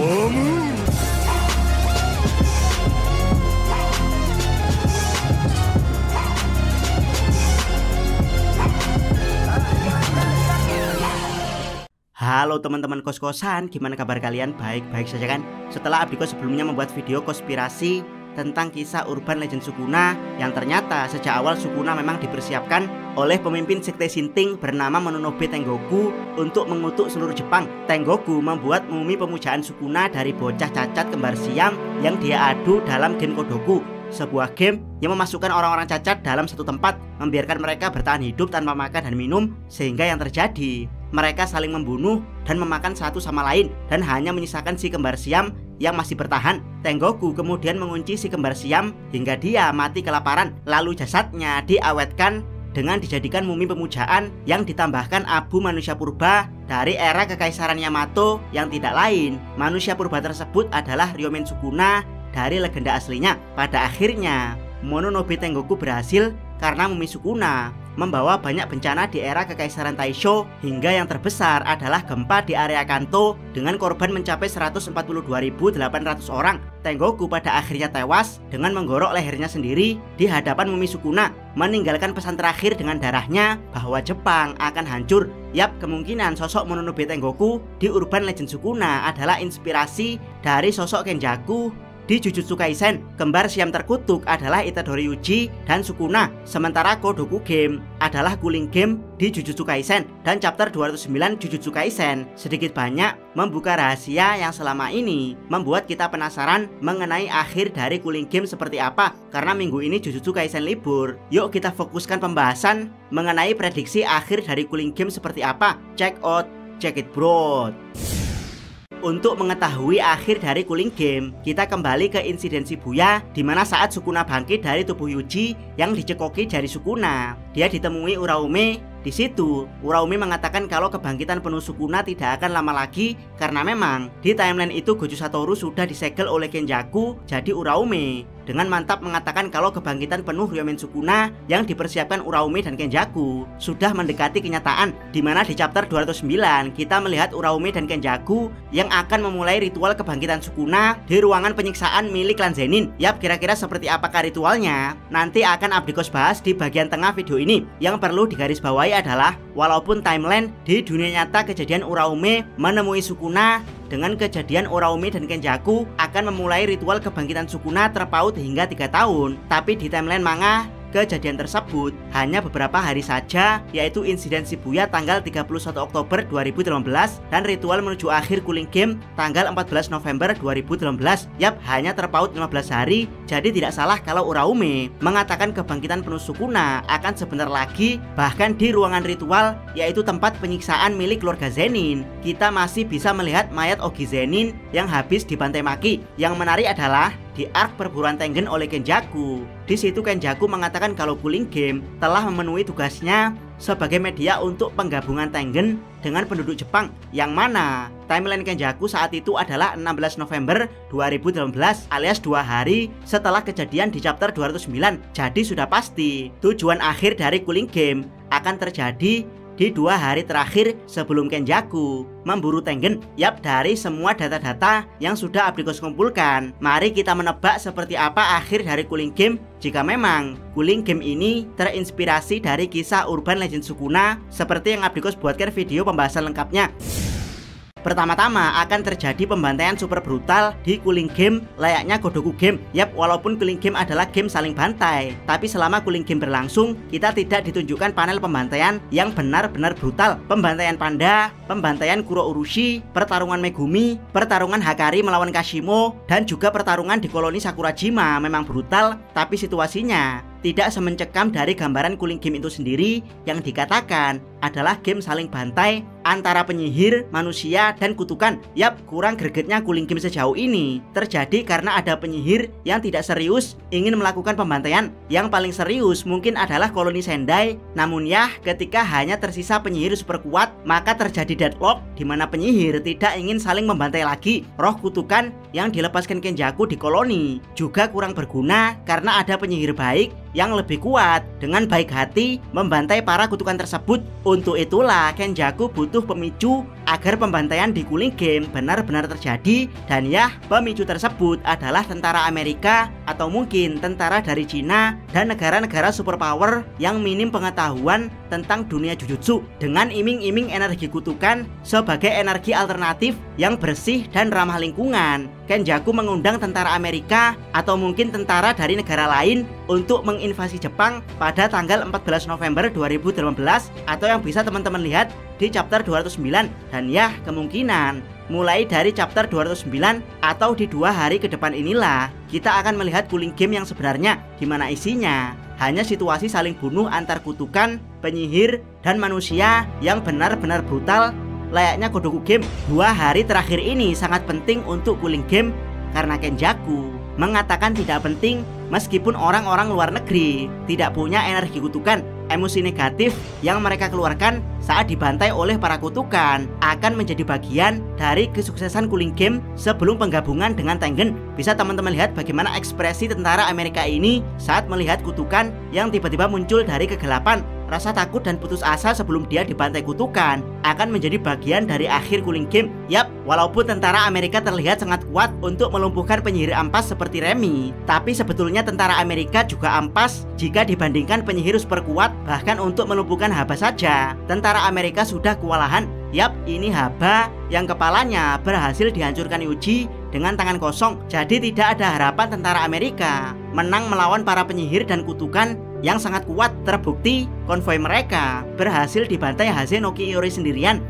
Halo teman-teman kos-kosan, gimana kabar kalian? Baik-baik saja kan? Setelah Abdiko sebelumnya membuat video konspirasi tentang kisah urban legend Sukuna, yang ternyata sejak awal Sukuna memang dipersiapkan oleh pemimpin sekte Shinting bernama Mononobe Tengoku untuk mengutuk seluruh Jepang. Tengoku membuat mumi pemujaan Sukuna dari bocah cacat kembar siam yang dia adu dalam Gen Kodoku, sebuah game yang memasukkan orang-orang cacat dalam satu tempat, membiarkan mereka bertahan hidup tanpa makan dan minum, sehingga yang terjadi mereka saling membunuh dan memakan satu sama lain, dan hanya menyisakan si kembar siam yang masih bertahan. Tengoku kemudian mengunci si kembar siam hingga dia mati kelaparan, lalu jasadnya diawetkan dengan dijadikan mumi pemujaan yang ditambahkan abu manusia purba dari era kekaisaran Yamato, yang tidak lain manusia purba tersebut adalah Ryomen Sukuna dari legenda aslinya. Pada akhirnya Mononobe Tengoku berhasil karena mumi Sukuna membawa banyak bencana di era kekaisaran Taisho, hingga yang terbesar adalah gempa di area Kanto dengan korban mencapai 142.800 orang. Tengoku pada akhirnya tewas dengan menggorok lehernya sendiri di hadapan mumi Sukuna, meninggalkan pesan terakhir dengan darahnya bahwa Jepang akan hancur. Yap, kemungkinan sosok Mononobe Tengoku di urban legend Sukuna adalah inspirasi dari sosok Kenjaku di Jujutsu Kaisen. Kembar siam terkutuk adalah Itadori Yuji dan Sukuna, sementara Kodoku Game adalah Cooling Game di Jujutsu Kaisen dan chapter 209 Jujutsu Kaisen sedikit banyak membuka rahasia yang selama ini membuat kita penasaran mengenai akhir dari Cooling Game seperti apa. Karena minggu ini Jujutsu Kaisen libur, yuk kita fokuskan pembahasan mengenai prediksi akhir dari Cooling Game seperti apa. Check it bro. Untuk mengetahui akhir dari Cooling Game, kita kembali ke insiden Shibuya, di mana saat Sukuna bangkit dari tubuh Yuji yang dicekoki jari Sukuna, dia ditemui Uraume. Di situ, Uraume mengatakan kalau kebangkitan penuh Sukuna tidak akan lama lagi, karena memang di timeline itu Gojo Satoru sudah disegel oleh Kenjaku. Jadi Uraume dengan mantap mengatakan kalau kebangkitan penuh Ryomen Sukuna yang dipersiapkan Uraume dan Kenjaku sudah mendekati kenyataan, di mana di chapter 209 kita melihat Uraume dan Kenjaku yang akan memulai ritual kebangkitan Sukuna di ruangan penyiksaan milik klan Zenin. Yap, kira-kira seperti apakah ritualnya? Nanti akan Abdikos bahas di bagian tengah video ini. Yang perlu digarisbawahi adalah walaupun timeline di dunia nyata kejadian Uraume menemui Sukuna dengan kejadian Uraume dan Kenjaku akan memulai ritual kebangkitan Sukuna terpaut hingga 3 tahun, tapi di timeline manga kejadian tersebut hanya beberapa hari saja, yaitu insiden Shibuya tanggal 31 Oktober 2018 dan ritual menuju akhir Cooling Game tanggal 14 November 2018. Yap, hanya terpaut 15 hari. Jadi tidak salah kalau Uraume mengatakan kebangkitan penuh Sukuna akan sebentar lagi. Bahkan di ruangan ritual, yaitu tempat penyiksaan milik keluarga Zenin, kita masih bisa melihat mayat Ogi Zenin yang habis dibantai maki. Yang menarik adalah di arc perburuan Tengen oleh Kenjaku. Di situ Kenjaku mengatakan kalau Cooling Game telah memenuhi tugasnya sebagai media untuk penggabungan Tengen dengan penduduk Jepang, yang mana timeline Kenjaku saat itu adalah 16 November 2018 alias 2 hari setelah kejadian di chapter 209. Jadi sudah pasti tujuan akhir dari Cooling Game akan terjadi di 2 hari terakhir sebelum Kenjaku memburu Tengen. Yap, dari semua data-data yang sudah Abdikos kumpulkan, mari kita menebak seperti apa akhir dari Cooling Game. Jika memang Cooling Game ini terinspirasi dari kisah urban legend Sukuna seperti yang Abdikos buatkan video pembahasan lengkapnya. Pertama-tama akan terjadi pembantaian super brutal di Cooling Game layaknya Kodoku Game. Yap, walaupun Cooling Game adalah game saling bantai, tapi selama Cooling Game berlangsung, kita tidak ditunjukkan panel pembantaian yang benar-benar brutal. Pembantaian panda, pembantaian Kuro Urushi, pertarungan Megumi, pertarungan Hakari melawan Kashimo, dan juga pertarungan di koloni Sakurajima memang brutal, tapi situasinya tidak semencekam dari gambaran Cooling Game itu sendiri yang dikatakan adalah game saling bantai antara penyihir, manusia, dan kutukan. Yap, kurang gregetnya Cooling Game sejauh ini terjadi karena ada penyihir yang tidak serius ingin melakukan pembantaian. Yang paling serius mungkin adalah koloni Sendai. Namun ya, ketika hanya tersisa penyihir super kuat, maka terjadi deadlock di mana penyihir tidak ingin saling membantai lagi. Roh kutukan yang dilepaskan Kenjaku di koloni juga kurang berguna karena ada penyihir baik yang lebih kuat dengan baik hati membantai para kutukan tersebut. Untuk itulah Kenjaku butuh pemicu agar pembantaian di Cooling Game benar-benar terjadi. Dan ya, pemicu tersebut adalah tentara Amerika atau mungkin tentara dari Cina dan negara-negara superpower yang minim pengetahuan tentang dunia jujutsu dengan iming-iming energi kutukan sebagai energi alternatif yang bersih dan ramah lingkungan. Kenjaku mengundang tentara Amerika atau mungkin tentara dari negara lain untuk menginvasi Jepang pada tanggal 14 November 2018 atau yang bisa teman-teman lihat di chapter 209. Dan ya, kemungkinan mulai dari chapter 209 atau di 2 hari ke depan inilah kita akan melihat Cooling Game yang sebenarnya, dimana isinya hanya situasi saling bunuh antar kutukan, penyihir, dan manusia yang benar-benar brutal layaknya Godoku Game. 2 hari terakhir ini sangat penting untuk Cooling Game karena Kenjaku mengatakan tidak penting meskipun orang-orang luar negeri tidak punya energi kutukan. Emosi negatif yang mereka keluarkan saat dibantai oleh para kutukan akan menjadi bagian dari kesuksesan Cooling Game sebelum penggabungan dengan Tengen. Bisa teman-teman lihat bagaimana ekspresi tentara Amerika ini saat melihat kutukan yang tiba-tiba muncul dari kegelapan. Rasa takut dan putus asa sebelum dia dibantai kutukan akan menjadi bagian dari akhir Cooling Game. Yap, walaupun tentara Amerika terlihat sangat kuat untuk melumpuhkan penyihir ampas seperti Remy, tapi sebetulnya tentara Amerika juga ampas jika dibandingkan penyihir super kuat. Bahkan untuk melumpuhkan Haba saja, tentara Amerika sudah kewalahan. Yap, ini Haba yang kepalanya berhasil dihancurkan Yuji dengan tangan kosong. Jadi tidak ada harapan tentara Amerika menang melawan para penyihir dan kutukan yang sangat kuat. Terbukti konvoi mereka berhasil dibantai Haze-no-Ki Iori sendirian.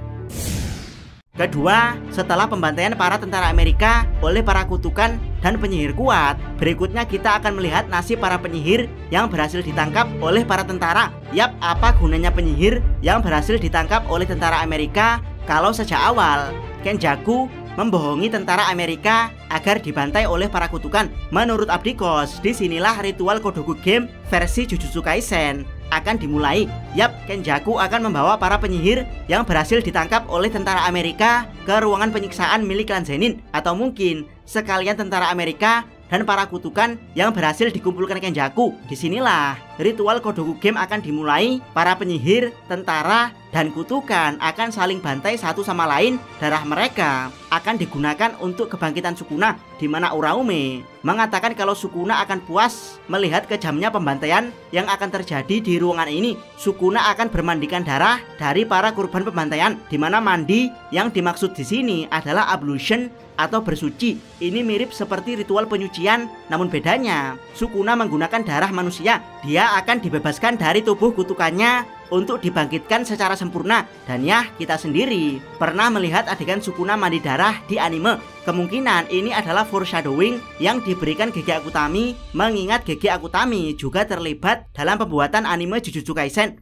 Kedua, setelah pembantaian para tentara Amerika oleh para kutukan dan penyihir kuat, berikutnya kita akan melihat nasib para penyihir yang berhasil ditangkap oleh para tentara. Yap, apa gunanya penyihir yang berhasil ditangkap oleh tentara Amerika kalau sejak awal Kenjaku membohongi tentara Amerika agar dibantai oleh para kutukan? Menurut Abdikos, disinilah ritual Godoku Game versi Jujutsu Kaisen akan dimulai. Yap, Kenjaku akan membawa para penyihir yang berhasil ditangkap oleh tentara Amerika ke ruangan penyiksaan milik klan Zenin, atau mungkin sekalian tentara Amerika dan para kutukan yang berhasil dikumpulkan Kenjaku. Disinilah ritual Godoku Game akan dimulai. Para penyihir, tentara, dan kutukan akan saling bantai satu sama lain. Darah mereka akan digunakan untuk kebangkitan Sukuna, di mana Uraume mengatakan kalau Sukuna akan puas melihat kejamnya pembantaian yang akan terjadi di ruangan ini. Sukuna akan bermandikan darah dari para korban pembantaian, di mana mandi yang dimaksud di sini adalah ablution atau bersuci. Ini mirip seperti ritual penyucian, namun bedanya Sukuna menggunakan darah manusia. Dia akan dibebaskan dari tubuh kutukannya untuk dibangkitkan secara sempurna. Dan ya, kita sendiri pernah melihat adegan Sukuna mandi darah di anime. Kemungkinan ini adalah foreshadowing yang diberikan Gege Akutami, mengingat Gege Akutami juga terlibat dalam pembuatan anime Jujutsu Kaisen.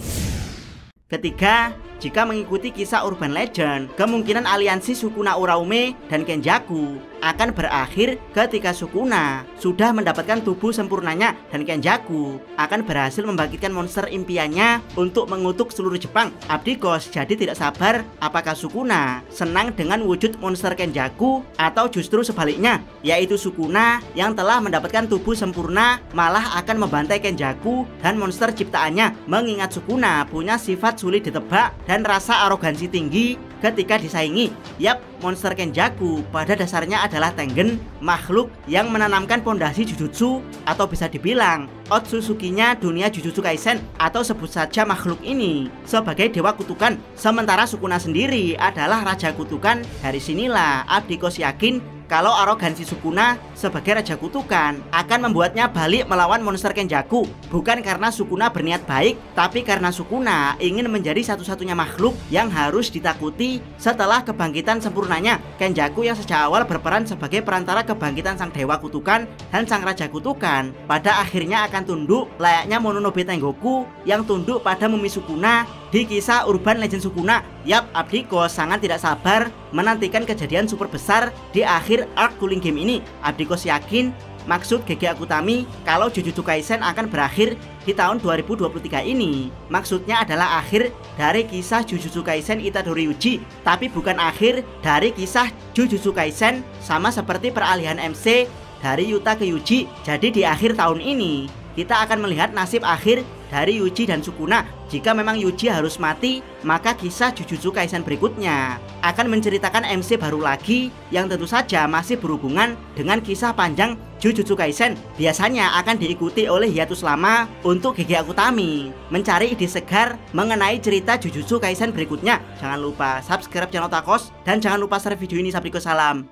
Ketiga, jika mengikuti kisah urban legend, kemungkinan aliansi Sukuna Uraume dan Kenjaku akan berakhir ketika Sukuna sudah mendapatkan tubuh sempurnanya dan Kenjaku akan berhasil membangkitkan monster impiannya untuk mengutuk seluruh Jepang. Abdikos jadi tidak sabar apakah Sukuna senang dengan wujud monster Kenjaku atau justru sebaliknya, yaitu Sukuna yang telah mendapatkan tubuh sempurna malah akan membantai Kenjaku dan monster ciptaannya, mengingat Sukuna punya sifat sulit ditebak dan rasa arogansi tinggi ketika disaingi. Yap, monster Kenjaku pada dasarnya adalah Tengen, makhluk yang menanamkan pondasi Jujutsu atau bisa dibilang Otsutsuki-nya dunia Jujutsu Kaisen, atau sebut saja makhluk ini sebagai dewa kutukan. Sementara Sukuna sendiri adalah raja kutukan. Dari sinilah Abdikos yakin kalau arogansi Sukuna sebagai raja kutukan akan membuatnya balik melawan monster Kenjaku. Bukan karena Sukuna berniat baik, tapi karena Sukuna ingin menjadi satu-satunya makhluk yang harus ditakuti setelah kebangkitan sempurnanya. Kenjaku yang sejak awal berperan sebagai perantara kebangkitan sang dewa kutukan dan sang raja kutukan pada akhirnya akan tunduk layaknya Mononobe Tengoku yang tunduk pada Mumi Sukuna di kisah urban legend Sukuna. Yap, Abdikos sangat tidak sabar menantikan kejadian super besar di akhir arc Cooling Game ini. Abdikos yakin maksud Gege Akutami kalau Jujutsu Kaisen akan berakhir di tahun 2023 ini. Maksudnya adalah akhir dari kisah Jujutsu Kaisen Itadori Yuji, tapi bukan akhir dari kisah Jujutsu Kaisen, sama seperti peralihan MC dari Yuta ke Yuji. Jadi di akhir tahun ini kita akan melihat nasib akhir dari Yuji dan Sukuna. Jika memang Yuji harus mati, maka kisah Jujutsu Kaisen berikutnya akan menceritakan MC baru lagi yang tentu saja masih berhubungan dengan kisah panjang Jujutsu Kaisen. Biasanya akan diikuti oleh hiatus lama untuk GG Akutami mencari ide segar mengenai cerita Jujutsu Kaisen berikutnya. Jangan lupa subscribe channel Otakos dan jangan lupa share video ini. Salam.